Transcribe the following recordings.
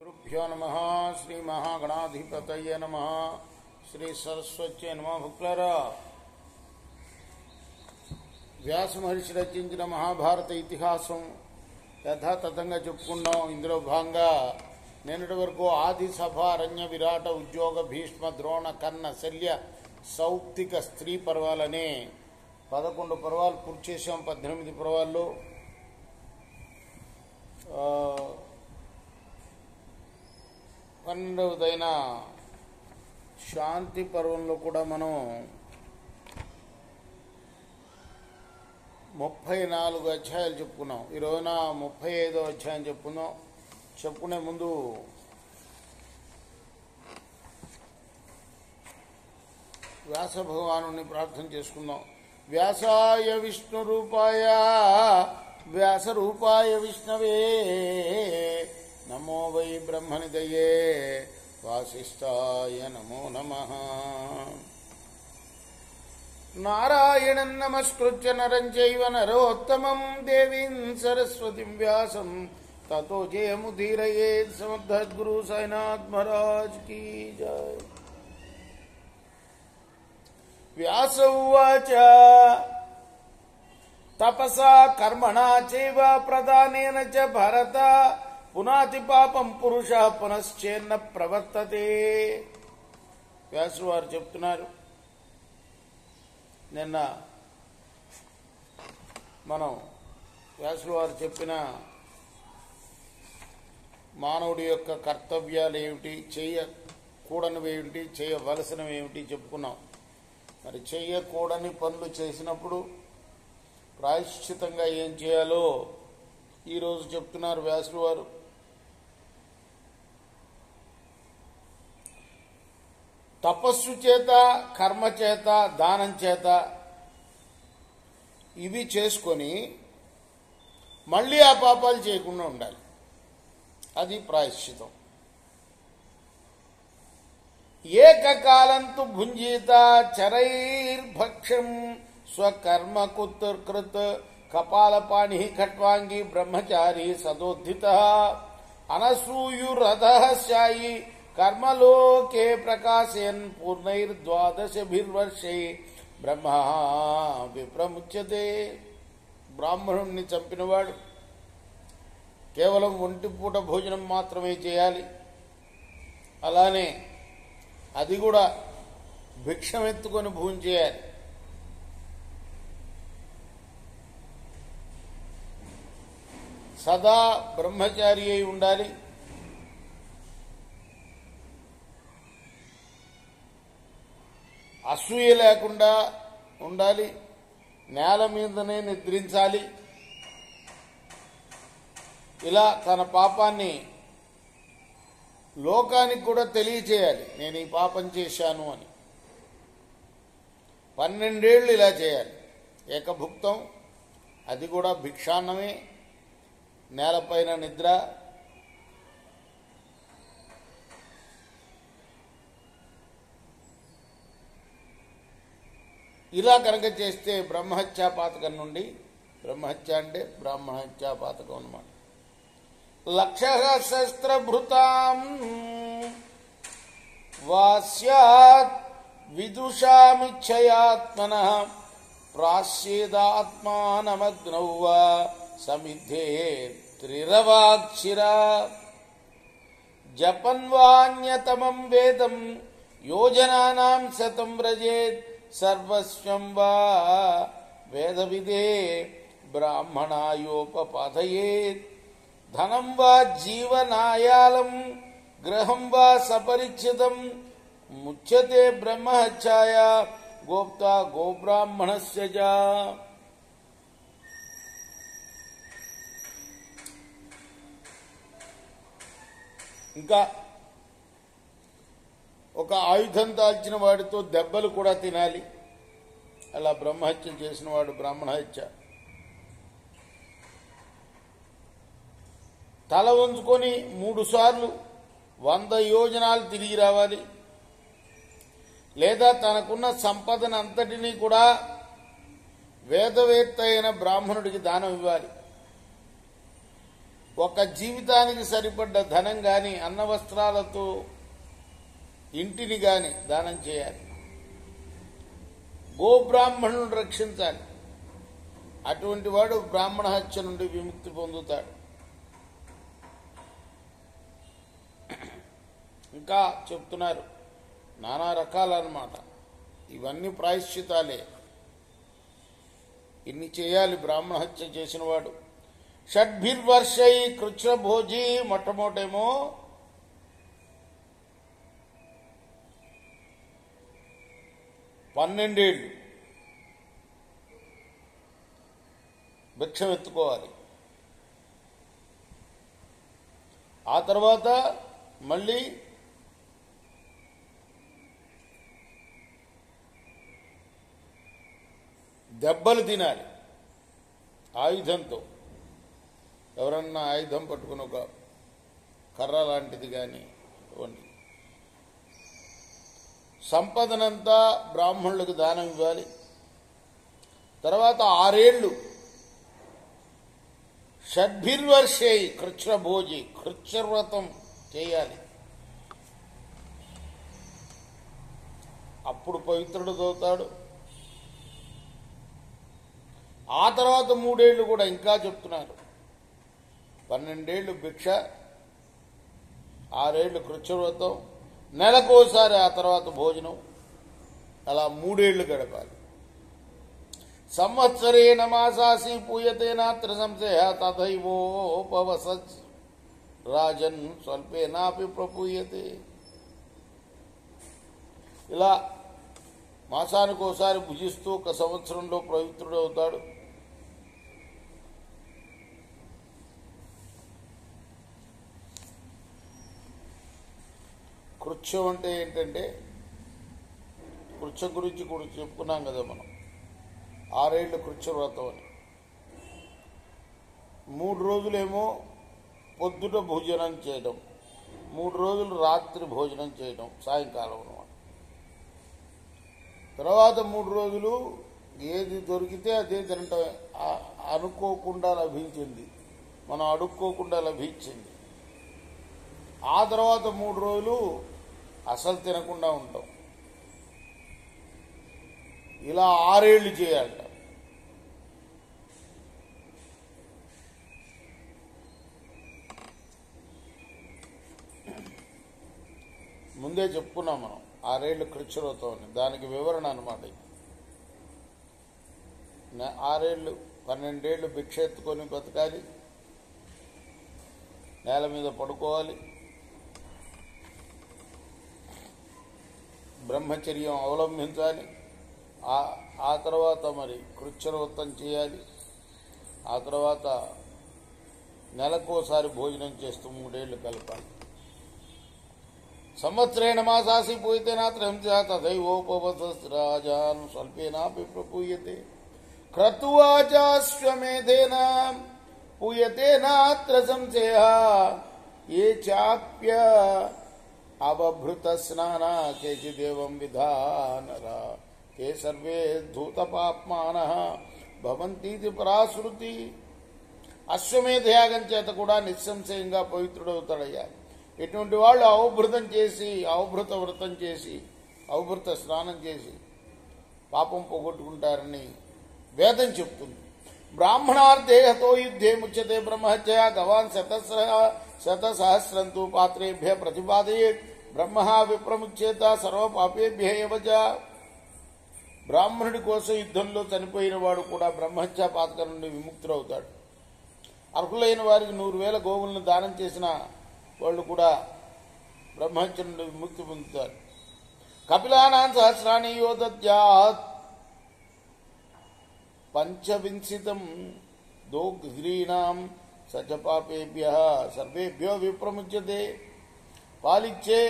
गुरुभ्यो नमः श्री महागणाधिपतये नमः श्री सरस्वत्यै नमः भुक्लरा వ్యాస మహర్షి రచించిన మహాభారత ఇతిహాసం యథాతథంగా చెప్పుకున్నాం. ఇందులో భాగంగా నిన్నటి వరకు ఆది సభ అరణ్య విరాట ఉద్యోగ భీష్మ ద్రోణ కర్ణ శల్య సౌప్తిక స్త్రీ పర్వాలనే 11 పర్వాలు పూర్తి చేసాం. 18 పర్వాల్లో 12వదైన శాంతి పర్వంలో కూడా మనం 34 అధ్యాయాలు చెప్పుకున్నాం. ఈ రోజున 35వ అధ్యాయం చెప్పుకుందాం. చెప్పుకునే ముందు వ్యాస భగవాను ప్రార్థన చేసుకుందాం. వ్యాసాయ విష్ణు రూపాయ వ్యాస రూపాయ విష్ణవే నమో వై బ్రహ్మనిదయే వాసిష్ఠాయ నమో నమః. నారాయణం నమస్కృత్య నరం చైవ నరోత్తమం దేవీం సరస్వతిం వ్యాసం తతో జయముదీరయేత్. సమర్థద్గురు సాయినాథ్ మహారాజ్ కీ జయ. వ్యాస ఉవాచ తపసా కర్మణా చైవ ప్రదానేన చ భరత పునాతి పాపం పురుష పునశ్చేన్న ప్రవర్తతే. వ్యాసులు వారు చెప్తున్నారు, నిన్న మనం వ్యాసులు వారు చెప్పిన మానవుడి యొక్క కర్తవ్యాలు ఏమిటి, చేయకూడనివి ఏమిటి, చేయవలసినవి ఏమిటి చెప్పుకున్నాం. మరి చేయకూడని పనులు చేసినప్పుడు ప్రాయశ్చితంగా ఏం చేయాలో ఈరోజు చెప్తున్నారు వ్యాసులు వారు. తపస్సు చేత, కర్మ చేత, దానం చేత ఇవి చేసుకొని మళ్ళీ ఆ పాపాలు చేయకుండా ఉండాలి. అది ప్రాయశ్చితం. ఏకకాలంతు భుంజీత చరైర్భక్షం స్వకర్మ కుతృకృత్ కపాలపాణి ఖట్వాంగి బ్రహ్మచారి సదోద్ధిత అనసూయురథ శాయి కర్మలోకే ప్రకాశయన్ పూర్ణైర్ద్వాదశభిర్వర్షై బ్రహ్మ విప్రముచ్యతే. బ్రాహ్మణుణ్ణి చంపినవాడు కేవలం ఒంటిపూట భోజనం మాత్రమే చేయాలి. అలానే అది కూడా భిక్షమెత్తుకొని భోజనం చేయాలి. సదా బ్రహ్మచారి అయి ఉండాలి. అసూయ లేకుండా ఉండాలి. నేల మీదనే నిద్రించాలి. ఇలా తన పాపాన్ని లోకానికి కూడా తెలియచేయాలి, నేను ఈ పాపం చేశాను అని. 12 ఏళ్ళు ఇలా చేయాలి. ఏకభుక్తం, అది కూడా భిక్షాన్నమే, నేలపైన నిద్ర. ఇలా కనుక చేస్తే బ్రహ్మహత్యా పాతకం నుండి, బ్రహ్మహత్య అంటే బ్రాహ్మణహత్యా పాతకం అన్నమాట. లక్షః శస్త్రభృతాం వాస్యాత్ విదుషామిచ్ఛయాత్మనః ప్రాస్యేదాత్మానమగ్నౌ వా సమిద్ధే త్రిరవాక్షిరా జపన్వాన్యతమం వేదం యోజనానాం శతం వ్రజేత్ సర్వస్వం వా వేదవిదే బ్రాహ్మణాయోపపాదయేత్ ధనం వా జీవనాయాలం గృహం వా సపరిచ్ఛితం ముచ్యతే బ్రహ్మహత్యాయ గోప్తా గోబ్రాహ్మణస్య చ. ఇంకా ఒక ఆయుధం దాల్చిన వాడితో దెబ్బలు కూడా తినాలి. అలా బ్రహ్మహత్య చేసిన వాడు బ్రాహ్మణహత్య. తల వంచుకొని 3 సార్లు 100 యోజనాలు తిరిగి రావాలి. లేదా తనకున్న సంపదనంతటినీ కూడా వేదవేత్త అయిన బ్రాహ్మణుడికి దానం ఇవ్వాలి. ఒక జీవితానికి సరిపడ్డ ధనం గాని అన్న వస్త్రాలతో ఇంటిని గాని దానం చేయాలి. గోబ్రాహ్మణులను రక్షించాలి. అటువంటి వాడు బ్రాహ్మణ హత్య నుండి విముక్తి పొందుతాడు. ఇంకా చెప్తున్నారు నానా రకాలన్నమాట. ఇవన్నీ ప్రాయశ్చితాలే. ఇన్ని చేయాలి బ్రాహ్మణ హత్య చేసిన వాడు. షడ్భిర్వర్షై కృచ్ఛ్రభోజీ, మొట్టమొదటేమో 12 ఏళ్ళు భిక్షం ఎత్తుకోవాలి. ఆ తర్వాత మళ్ళీ దెబ్బలు తినాలి ఆయుధంతో. ఎవరన్నా ఆయుధం పట్టుకుని ఒక కర్ర లాంటిది కానీ ఇవ్వండి. సంపదనంతా బ్రాహ్మణులకు దానం ఇవ్వాలి. తర్వాత 6 ఏళ్ళు షడ్భిర్వర్షై కృచ్ఛ్రభోజి, కృచ్ఛ్రవ్రతం చేయాలి. అప్పుడు పవిత్రుడు అవుతాడు. ఆ తర్వాత 3 ఏళ్ళు కూడా ఇంకా చెప్తున్నారు. 12 ఏళ్ళు భిక్ష, 6 ఏళ్ళు కృచ్ఛ్రవ్రతం, నెలకోసారి ఆ తర్వాత భోజనం, అలా 3 ఏళ్ళు గడపాలి. సంవత్సరేణ మాసాసి పూయతే నాత్ర సంశయ తథైవోపవసత్ రాజన్ స్వల్పేనాపి ప్రపూయతే. ఇలా మాసానికోసారి భుజిస్తూ 1 సంవత్సరంలో పవిత్రుడు అవుతాడు. కృత్యం అంటే ఏంటంటే, కృత్యం గురించి కూడా చెప్పుకున్నాం కదా మనం. 6 ఏళ్ళు కృత్యవ్రతం అని. 3 రోజులేమో పొద్దుట భోజనం చేయడం, 3 రోజులు రాత్రి భోజనం చేయడం, సాయంకాలం అన్నమాట. తర్వాత 3 రోజులు ఏది దొరికితే అదే తినటం. అనుకోకుండా లభించింది, మనం అడుక్కోకుండా లభించింది. ఆ తర్వాత 3 రోజులు అసలు తినకుండా ఉంటాం. ఇలా 6 ఏళ్ళు చేయాలట. ముందే చెప్పుకున్నాం మనం 6 ఏళ్ళు కృచ్ఛ్రవ్రతం అని. దానికి వివరణ అన్నమాట. 6 ఏళ్ళు 12 ఏళ్ళు భిక్ష ఎత్తుకొని బతకాలి, నేల మీద పడుకోవాలి, బ్రహ్మచర్యం అవలంబించాలి. ఆ తర్వాత మరి కృచ్ఛ్రవ్రతం చేయాలి. ఆ తర్వాత నెలకోసారి భోజనం చేస్తూ 3 ఏళ్ళు కలపాలి. సంవత్సరేణ మాసాసి పూయతే నాత్ర తథైవోపవసత్ రాజాన్ స్వల్పేనాపి ప్రపూయతే. క్రతువాచాశ్వమేధేన పూయతే నాత్ర సంశయ ఏ చాప్య అవభృత స్నాన కేచిదేవం విధానరా తే సర్వే ధూత పాప్మానః భవంతీతి పరాశ్రుతి. అశ్వమేధ యాగం చేత కూడా నిస్సంశయంగా పవిత్రుడవుతాడయ్యా. ఇటువంటి వాళ్ళు అవభృతం చేసి, అవభృత వ్రతం చేసి, అవభృత స్నానం చేసి పాపం పోగొట్టుకుంటారని వేదం చెప్తుంది. బ్రాహ్మణార్థేహతో యుద్ధే ముచ్యతే బ్రహ్మహత్య గవాన్ శతసహస్రంతు పాత్రేభ్య ప్రతిపాదయేత్ బ్రహ్మ విప్రముచ్యేత సర్వపాపేభ్య ఏవచ. బ్రాహ్మణుడి కోసం యుద్ధంలో చనిపోయిన వాడు కూడా బ్రహ్మహత్యా పాతకం నుండి విముక్తులవుతాడు. అర్హులైన వారికి 100,000 గోవులను దానం చేసిన వాళ్ళు కూడా బ్రహ్మహత్య నుండి విముక్తి పొందుతారు. కపిలానాం సహస్రాణి యోదత్యాత్ పంచవింశితం దోగ్ధ్రీణాం సచ పాపేభ్యః సర్వేభ్యో విప్రముచ్యతే. పాలిచ్చే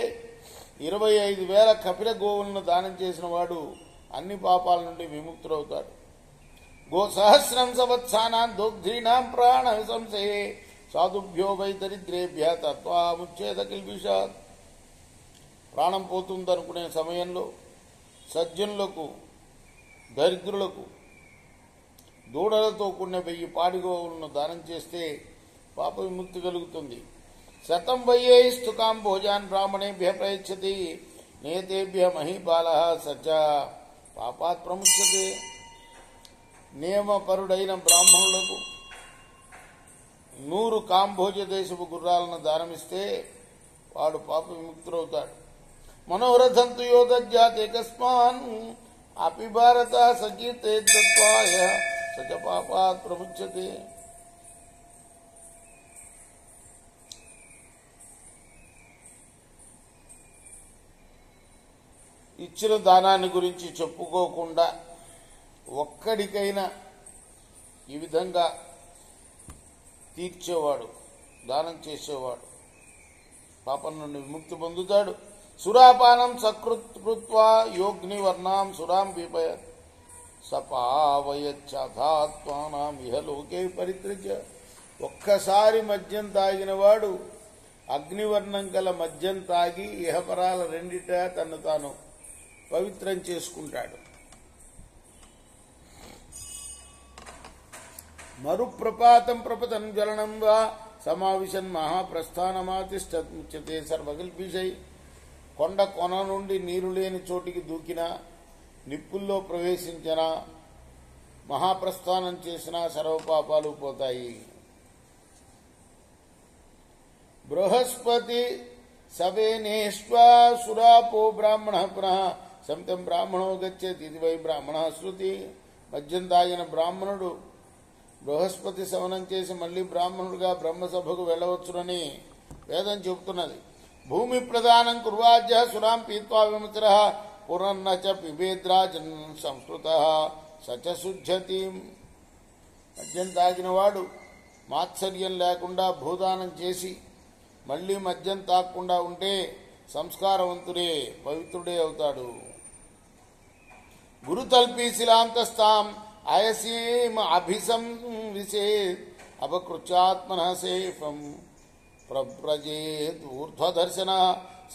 25,000 కపిల గోవులను దానం చేసిన వాడు అన్ని పాపాల నుండి విముక్తుడవుతాడు. గోసహస్రం సంవత్సరాన్ దోగ్ధ్రీణాం ప్రాణ సంశయే సాధుభ్యో వై దరిద్రేభ్య తత్వాముచ్చేత కిల్బిషాత్. ప్రాణం పోతుందనుకునే సమయంలో సజ్జనులకు, దరిద్రులకు దూడలతో కూడిన 1000 పాడి గోవులను దానం చేస్తే పాప విముక్తి కలుగుతుంది. శతం వయ్యేస్తు కాంభోజాన్ బ్రాహ్మణేభ్య ప్రయచ్చతి నేతేభ్య మహీబాల సచ పాపాత్ ప్రముచ్యతే. నియమపరుడైన బ్రాహ్మణులకు 100 కాంభోజ దేశపు గుర్రాలను దానమిస్తే వాడు పాప విముక్తుడవుతాడు. మనోరథంతు యోదజ్జాతే కస్మాన్ అపి భారత సకీర్తే దత్వాయ సచ పాపాత్ ప్రముచ్యతే. ఇచ్చిన దానాన్ని గురించి చెప్పుకోకుండా ఒక్కడికైనా ఈ విధంగా తీర్చేవాడు, దానం చేసేవాడు పాపం నుండి విముక్తి పొందుతాడు. సురాపానం సకృత్వా యోగ్నివర్ణాం సురాం పిపయ సపావయచ్చాత్మానం ఇహలోకే పరిత్రజ. ఒక్కసారి మద్యం తాగినవాడు అగ్నివర్ణం గల మద్యం తాగి ఇహపరాల రెండిట తను తాను పవిత్రం చేసుకుంటాడు. మరుప్రపాతం ప్రపతం జ్వలనం వా సమావిశన్ మహాప్రస్థానమాతిష్టముచ్యతే సర్వకల్పిషై. కొండ కొన నుండి నీరు లేని చోటికి దూకినా, నిప్పుల్లో ప్రవేశించినా, మహాప్రస్థానం చేసినా సర్వపాపాలు పోతాయి. బృహస్పతి సవేనేష్వా సురాపో బ్రాహ్మణ పునః సమితం బ్రాహ్మణో గచ్చేతి ఇది వై బ్రాహ్మణ శృతి. మద్యం తాగిన బ్రాహ్మణుడు బృహస్పతి శవనం చేసి మళ్లీ బ్రాహ్మణుడుగా బ్రహ్మసభకు వెళ్లవచ్చునని వేదం చెబుతున్నది. భూమి ప్రదానం కుర్వాజ్య సురాం పీత్వా విముచర పునర్న చ పిబేద్రాజన్ సంస్కృత సచ శుద్ధతి. మద్యం తాగినవాడు మాత్సర్యం లేకుండా భూదానం చేసి మళ్లీ మద్యం తాగకుండా ఉంటే సంస్కారవంతుడే, పవిత్రుడే అవుతాడు. గురుతల్పీ శిలాంతస్తాం అయసీమ అభిసంవిసే అపకృత్యాత్మన సేఫం ప్రవ్రజేద్ ఊర్ధ్వదర్శన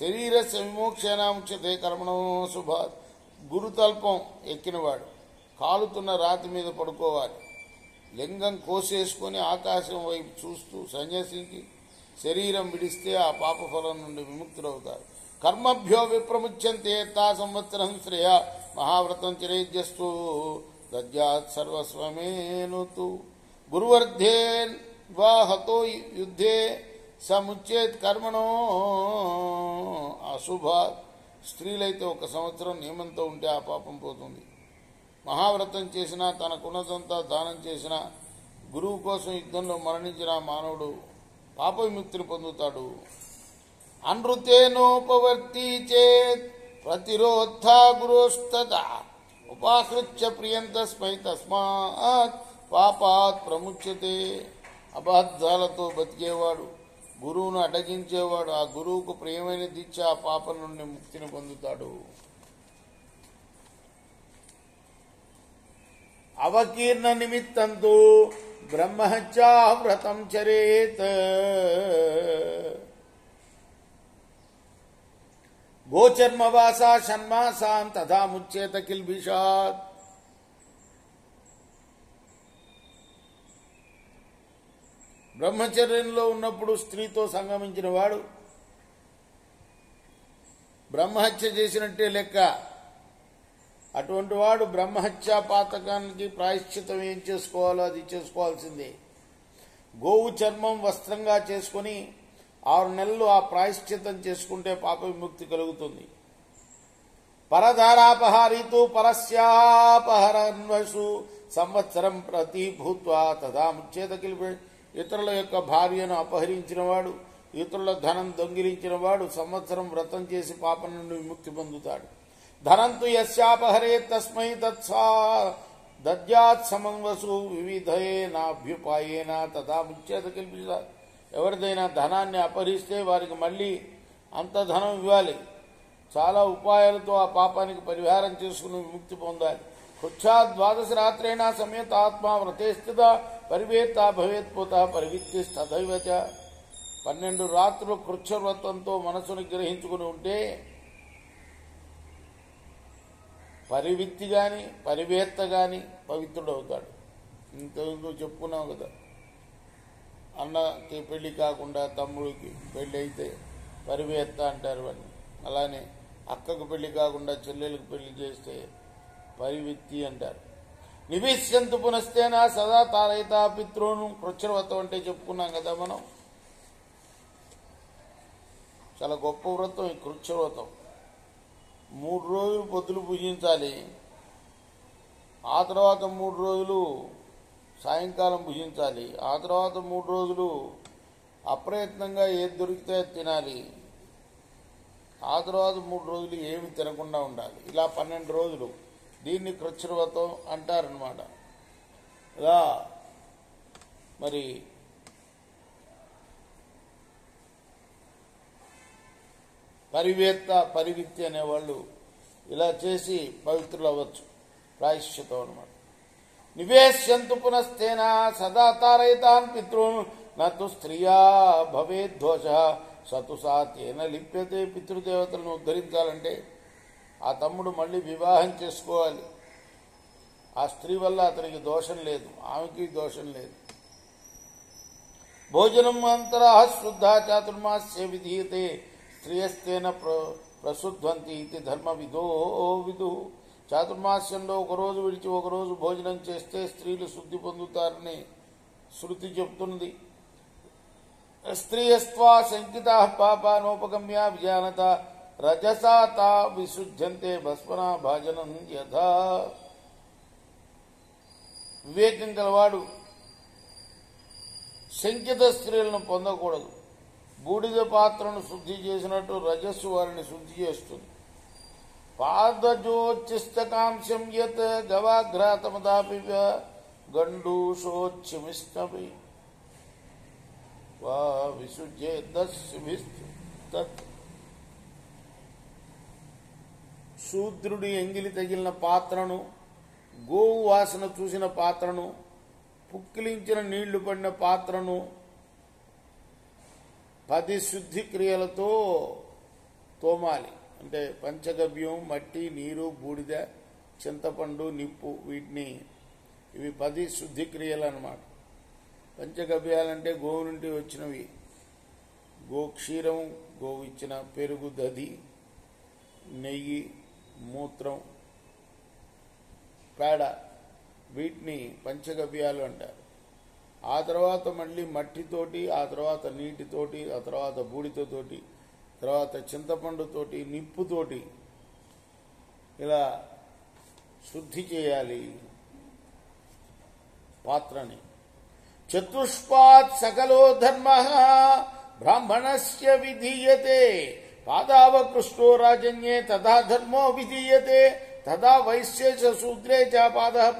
శరీరస్య విమోక్షణ ముచ్యతే కర్మణో శుభాత్. గురుతల్పం ఎక్కినవాడు కాలుతున్న రాతి మీద పడుకోవాలి. లింగం కోసేసుకుని ఆకాశం వైపు చూస్తూ సన్యసించి శరీరం విడిస్తే ఆ పాపఫలం నుండి విముక్తులవుతారు. కర్మభ్యో విప్రముచ్యంతే తా సంవత్సరం శ్రేయ మహావ్రతం చిరేజ్యస్తు దద్యాత్ సర్వస్వమేనుతు. గురువర్ధే వా హతో యుద్ధే సముచ్చేత్ కర్మణో అశుభాత్. స్త్రీలైతే 1 సంవత్సరం నియమంతో ఉంటే ఆ పాపం పోతుంది. మహావ్రతం చేసినా, తనకున్నదంతా దానం చేసినా, గురువు కోసం యుద్ధంలో మరణించిన మానవుడు పాప విముక్తిని పొందుతాడు. అనృతేనోపవర్తి చేత్ ప్రతిరోధా గురోస్తత ఉపాకృత్య ప్రియంతస్మై తస్మాత్ పాపాత్ ప్రముచ్యతే. అబద్ధాలతో బతికేవాడు, గురువును అడ్డగించేవాడు ఆ గురువుకు ప్రియమైన దీక్ష ఆ పాపం నుండి ముక్తిని పొందుతాడు. అవకీర్ణ నిమిత్తంతో బ్రహ్మహత్యా వ్రతం చరేత్. గోచర్మవాసా షణ్మాసాం తథా ముచ్యేత కిల్బిషాత్. బ్రహ్మచర్యంలో ఉన్నప్పుడు స్త్రీతో సంగమించిన వాడు బ్రహ్మహత్య చేసినట్టే లెక్క. అటువంటి వాడు బ్రహ్మహత్యా పాతకానికి ప్రాయశ్చితం ఏం చేసుకోవాలో అది చేసుకోవాల్సిందే. గోవు చర్మం వస్త్రంగా చేసుకుని 6 నెలలు ఆ ప్రాయశ్చితం చేసుకుంటే పాప విముక్తి కలుగుతుంది. పరధారాపహారీతూ పరస్యాపహరన్వసు సంవత్సరం ప్రతి భూత్వా తథా ముచ్చేత కిల్బి. ఇతరుల యొక్క భార్యను అపహరించినవాడు, ఇతరుల ధనం దొంగిలించినవాడు సంవత్సరం వ్రతం చేసి పాపం నుండి విముక్తి పొందుతాడు. ధనంతు యస్యాపహరే తస్మై తత్సా దద్యాత్ సమంవసు వివిధేనాభ్యుపాయేన తథా ముచ్యేత కిల్బిషాత్. ఎవరిదైనా ధనాన్ని అపహరిస్తే వారికి మళ్లీ అంత ధనం ఇవ్వాలి. చాలా ఉపాయాలతో ఆ పాపానికి పరిహారం చేసుకుని విముక్తి పొందాలి. కృచ్ఛాత్ 12 రాత్రేణ సమేత ఆత్మా వ్రతే స్థిత పరివేత్త భవేత్పోత పరివిత్తిస్తథైవచ. 12 రాత్రులు కృచ్ఛ వ్రతంతో మనసును గ్రహించుకుని ఉంటే పరివిత్తి గాని పరివేత్త గాని పవిత్రుడవుతాడు. ఇంతకు చెప్పుకున్నాం కదా. అన్నకి పెళ్లి కాకుండా తమ్ముడికి పెళ్లి అయితే పరివేత్త అంటారు అని. అలానే అక్కకు పెళ్లి కాకుండా చెల్లెలకు పెళ్లి చేస్తే పరివిత్తి అంటారు. నివేశ్యంతు పునస్తేనా సదా తారయిత పితృను. కృచ్ఛ్రవ్రతం అంటే చెప్పుకున్నాం కదా మనం. చాలా గొప్ప వ్రతం ఈ కృచ్ఛ్రవ్రతం. 3 రోజులు పొద్దులు భుజించాలి, ఆ తర్వాత 3 రోజులు సాయంకాలం భుజించాలి, ఆ తర్వాత 3 రోజులు అప్రయత్నంగా ఏది దొరికితే తినాలి, ఆ తర్వాత 3 రోజులు ఏమి తినకుండా ఉండాలి. ఇలా 12 రోజులు. దీన్ని కృచ్ఛ్రవ్రతం అంటారనమాట. ఇలా మరి పరివేత్త పరివిత్తి అనేవాళ్ళు ఇలా చేసి పవిత్రులు అవ్వచ్చు. ప్రాయశ్చితం అనమాట. నివేశ్యంతు పునస్తేనా సదా తారయితాన్ పితృన్ నతు స్త్రియా భవేద్దోష సతు సాతేన లిప్యతే. పితృదేవతలను ఉద్ధరించాలంటే ఆ తమ్ముడు మళ్ళీ వివాహం చేసుకోవాలి. ఆ స్త్రీ వల్ల అతనికి దోషం లేదు, ఆమెకి దోషం లేదు. భోజనం అంతరా శుద్ధ చాతుర్మాస్య విధీయతే స్త్రియస్తేన ప్రశుద్ధంతి ఇది ధర్మ విదు. చాతుర్మాస్యంలో ఒకరోజు విడిచి ఒకరోజు భోజనం చేస్తే స్త్రీలు శుద్ధి పొందుతారని శృతి చెప్తున్నది. స్త్రీయస్త్వా శంకితా పాపానోపగమ్య విజానత రజసా తా విశుద్ధంతే భస్మనా భాజనం యథా. వివేకం గలవాడు శంకిత స్త్రీలను పొందకూడదు. బూడిద పాత్రను శుద్ధి చేసినట్టు రజస్సు వారిని శుద్ధి చేస్తుంది. పాదజోచ్చిష్టకాంశం యత్ గవాఘ్రాతమదాపి గండూషోచ్యమిష్టమి వా విశుద్ధేదస్భిస్తత్. శూద్రుడి ఎంగిలి తగిలిన పాత్రను, గోవు వాసన చూసిన పాత్రను, పుక్కిలించిన నీళ్లు పడిన పాత్రను 10 శుద్ధి క్రియలతో తోమాలి. అంటే పంచగవ్యం, మట్టి, నీరు, బూడిద, చింతపండు, నిప్పు, ఇవి 10 శుద్ధి క్రియలు అన్నమాట. పంచగవ్యాలంటే గోవు నుండి వచ్చినవి. గోక్షీరం, గోవు ఇచ్చిన పెరుగు, దధి, నెయ్యి, మూత్రం, పేడ, వీటిని పంచగవ్యాలు అంటారు. ఆ తర్వాత మళ్ళీ మట్టితోటి, ఆ తర్వాత నీటితోటి, ఆ తర్వాత బూడిదతోటి, తర్వాత చింతపండుతోటి, నిప్పుతోటి ఇలా శుద్ధి చేయాలి పాత్రని. చతుష్పాత్ సకలో ధర్మ బ్రాహ్మణస్య విధీయతే పాదావకృష్టో రాజన్యే తదా ధర్మో విధీయతే తదా వైశ్యే చ శూద్రే చ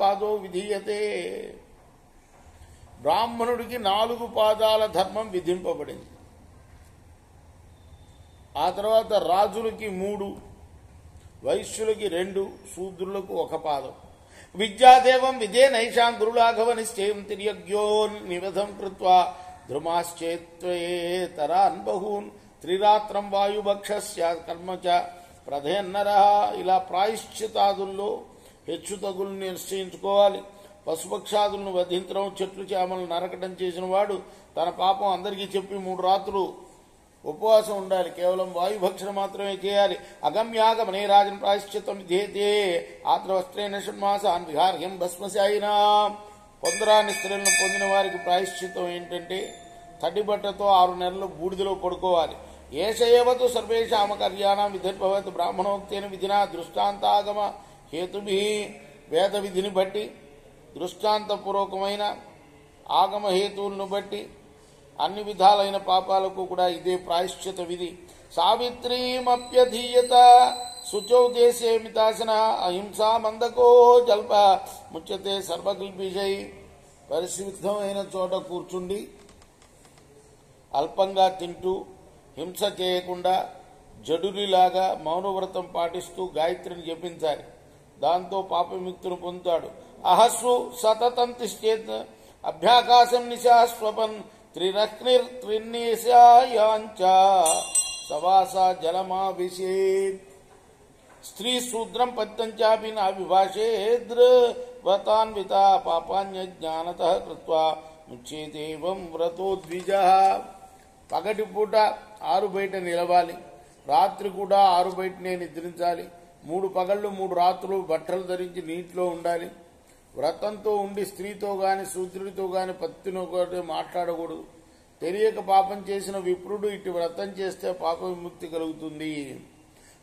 పాదో విధీయతే. బ్రాహ్మణుడికి 4 పాదాల ధర్మం విధింపబడింది. ఆ తర్వాత రాజులకి 3, వైశ్యులకి 2, శూద్రులకు 1 పాదం. విద్యాదేవం విదే నైషాం గురులాఘవ నిశ్చయం తిర్యజ్ఞో నివధం కృత్వా ధ్రుమాశ్చేత్వేతరాన్ బహూన్ త్రిరాత్రం వాయుభక్షస్య కర్మ చ ప్రధయన్నర. ఇలా ప్రాయశ్చితాదుల్లో హెచ్చు తగులు నిశ్చయించుకోవాలి. పశుపక్షాదులను వధించడం, చెట్లు చేమలను నరకటం చేసిన వాడు తన పాపం అందరికీ చెప్పి 3 రాత్రులు ఉపవాసం ఉండాలి. కేవలం వాయుభక్షణ మాత్రమే చేయాలి. అగమ్యాగమనే రాజన్ ప్రాయశ్చిత్తం విధేతే ఆత్రవస్త్రేణ షణ్మాసాన్ విహార్యం భస్మశాయినా. పొందరాని స్త్రీలను పొందిన వారికి ప్రాయశ్చిత్తం ఏంటంటే తడిబట్టతో 6 నెలలు బూడిదలో పడుకోవాలి. ఏషయేవతు సర్వేషామ కార్యాణం విధిర్భవత్ బ్రాహ్మణోక్తేన విధినా దృష్టాంతాగమ హేతుభి. వేద విధిని బట్టి, దృష్టాంతపూర్వకమైన ఆగమ హేతువులను బట్టి అన్ని విధాలైన పాపాలకు కూడా ఇదే ప్రాయశ్చిత విధి. సావిత్రీమప్యధీయత శుచౌ దేశే మితాసన అహింసా మందకో జల్ప ముచ్యతే సర్వకల్పిషై. పరిశుద్ధమైన చోట కూర్చుండి అల్పంగా తింటూ హింస చేయకుండా జడులిలాగా మౌనవ్రతం పాటిస్తూ గాయత్రిని జపించాలి. దాంతో పాపవిముక్తిని పొందుతాడు. అహస్సు సతతం తిష్టేత్ అభ్యాకాశం నిశాస్వపన్ త్రిరక్నిర్త్రిన్నిశాయాంచ సవాస జలమాభిషేత్. స్త్రీ శూద్రం పత్యం చాపి నాభిభాషేద్వతాన్విత పాపాన్య జ్ఞానత కృత్వా ముచ్చేదేవం వ్రతో ద్విజ. పగటి పూట ఆరు బయట నిలవాలి, రాత్రి కూడా ఆరు బయటనే నిద్రించాలి. 3 పగళ్ళు 3 రాత్రులు బట్టలు ధరించి నీటిలో ఉండాలి. వ్రతంతో ఉండి స్త్రీతో గాని శూద్రుడితో గాని పత్తినో కూడా మాట్లాడకూడదు. తెలియక పాపం చేసిన విప్రుడు ఇటు వ్రతం చేస్తే పాప విముక్తి కలుగుతుంది.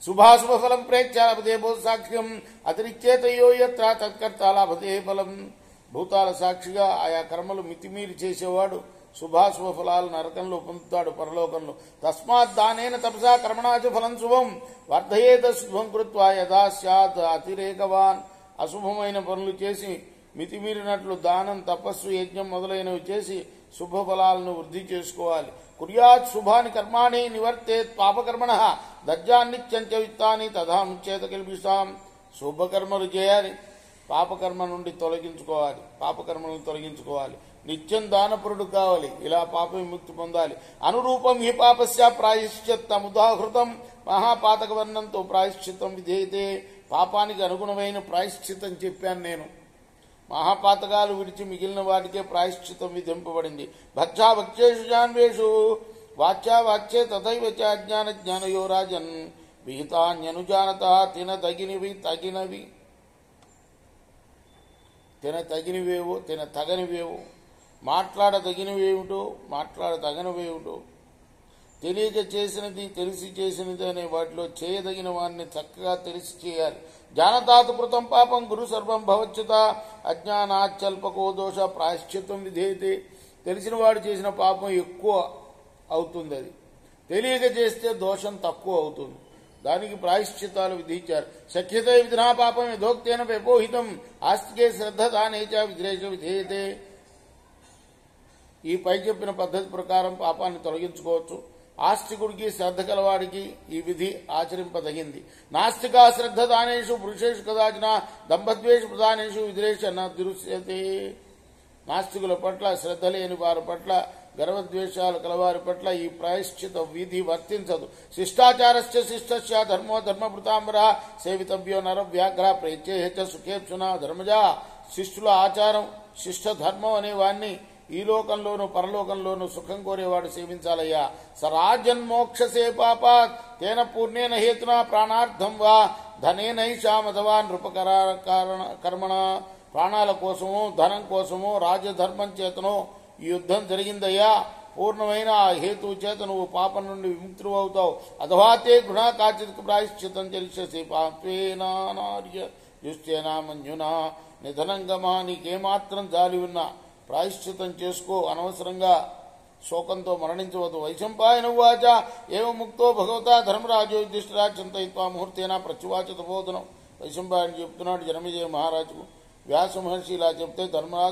శుభాశుభ ఫలం ప్రేక్ష లభతే భూత సాక్ష్యం అతిరిచ్చేతయో యత్ర తత్కర్త లభతే ఫలం. భూతాల సాక్షిగా ఆయా కర్మలు మితిమీరి చేసేవాడు శుభాశుభ ఫలాలు నరకంలో పొందుతాడు, పరలోకంలో. తస్మాత్ దానేన తపసా కర్మణాచ ఫలం శుభం వర్ధయేత శుభం కృత్వా యథా స్యాత్ అతిరేకవాన్. అశుభమైన పనులు చేసి మితిమీరినట్లు దానం, తపస్సు, యజ్ఞం మొదలైనవి చేసి శుభ ఫలాలను వృద్ధి చేసుకోవాలి. కుర్యాత్ శుభాని కర్మాణి నివర్తేత్ పాపకర్మణ దజ్జాన్నిత్యంచ విత్తాని తథా ముచ్చేత కిల్బిషాం. శుభకర్మలు చేయాలి, పాపకర్మ నుండి తొలగించుకోవాలి, పాపకర్మలను తొలగించుకోవాలి. నిత్యం దానపరుడు కావాలి, ఇలా పాప విముక్తి పొందాలి. అనురూపం హి పాపస్య ప్రాయశ్చిత్తముదాహృతం మహాపాతక వర్ణంతో ప్రాయశ్చిత్తం విధేయతే. పాపానికి అనుగుణమైన ప్రాయశ్చిత్తం చెప్పాను నేను. మహాపాతకాలు విడిచి మిగిలిన వాటికే ప్రాయశ్చిత్తం విధింపబడింది. భక్షా భక్ష్యేషు జాన్వేషు వాచ్యా వాచ్యే తథైవ చ అజ్ఞాన జ్ఞానయో రాజన్ విహితాన్యనుజానత. తినతగినవేవో తినతగనివేవో, మాట్లాడదగినవేమిటో మాట్లాడతగనివేమిటో, తెలియక చేసినది తెలిసి చేసినది అనే వాటిలో చేయదగిన వాడిని చక్కగా తెలిసి చేయాలి. జానతాతు కృతం పాపం గురు సర్వం భవచ్యుత అజ్ఞానాచల్పకో దోష ప్రాయశ్చిత్తం విధేయతే. తెలిసిన వాడు చేసిన పాపం ఎక్కువ అవుతుంది, అది తెలియక చేస్తే దోషం తక్కువ అవుతుంది. దానికి ప్రాయశ్చిత్తాలు విధించారు. శక్యతే విధినా పాపం యథోక్తేన వ్యపోహితం ఆస్తికే శ్రద్ధ దానేచ విద్రేష విధేయతే. ఈ పై చెప్పిన పద్ధతి ప్రకారం పాపాన్ని తొలగించుకోవచ్చు. ఆస్తికుడికి శ్రద్ధ కలవాడికి ఈ విధి ఆచరింపదగింది. నాస్తికా శ్రద్ధ దానేషు పురుషేషు కదాచన దంభద్వేష ప్రధానేషు విద్రేష నృశ్యతే. నాస్తికుల పట్ల, శ్రద్ధ లేని వారి పట్ల, గర్వద్వేషాలు కలవారి పట్ల ఈ ప్రాయశ్చిత విధి వర్తించదు. శిష్టాచారస్య శిష్టస్య ధర్మో ధర్మభృతాంబర సేవితవ్యో నర వ్యాఘ్ర ప్రేచ్చేహ సుఖేప్సున ధర్మజ. శిష్టుల ఆచారం, శిష్ట ధర్మం అనే వాణ్ణి ఈ లోకంలోనూ పరలోకంలోనూ సుఖం కోరేవాడు సేవించాలయ్యా. సరాజన్మోక్షసే పాపాత్ తేన పూర్ణేన హేతునా ప్రాణార్థం వా ధనేనైషామథవా నృపకర కర్మణ. ప్రాణాల కోసమో ధనం కోసమో రాజధర్మం చేతనో ఈ యుద్ధం జరిగిందయ్యా. పూర్ణమైన ఆ హేతువు చేత నువ్వు పాపం నుండి విముక్తులు అవుతావు. అథవా తే గృహ కాచిత్ ప్రాయశ్చితం చరిష్యసి పాపేనార్య దుశ్చేనా మంజునా. నిధనంగమా, నీకేమాత్రం జాలి ఉన్నా ప్రాయశ్చితం చేసుకో, అనవసరంగా శోకంతో మరణించవద్దు. వైశంపాయన ఉవాచ ఏవ ముక్తో భగవతా ధర్మరాజో యుధిష్ఠిరా చింతయిత్వా ముహూర్తేన ప్రత్యువాచ తపోధనం. వైశంపాయన చెప్తున్నాడు జనమేజయ మహారాజుకు. వ్యాస మహర్షి ఇలా చెప్తే ధర్మరాజు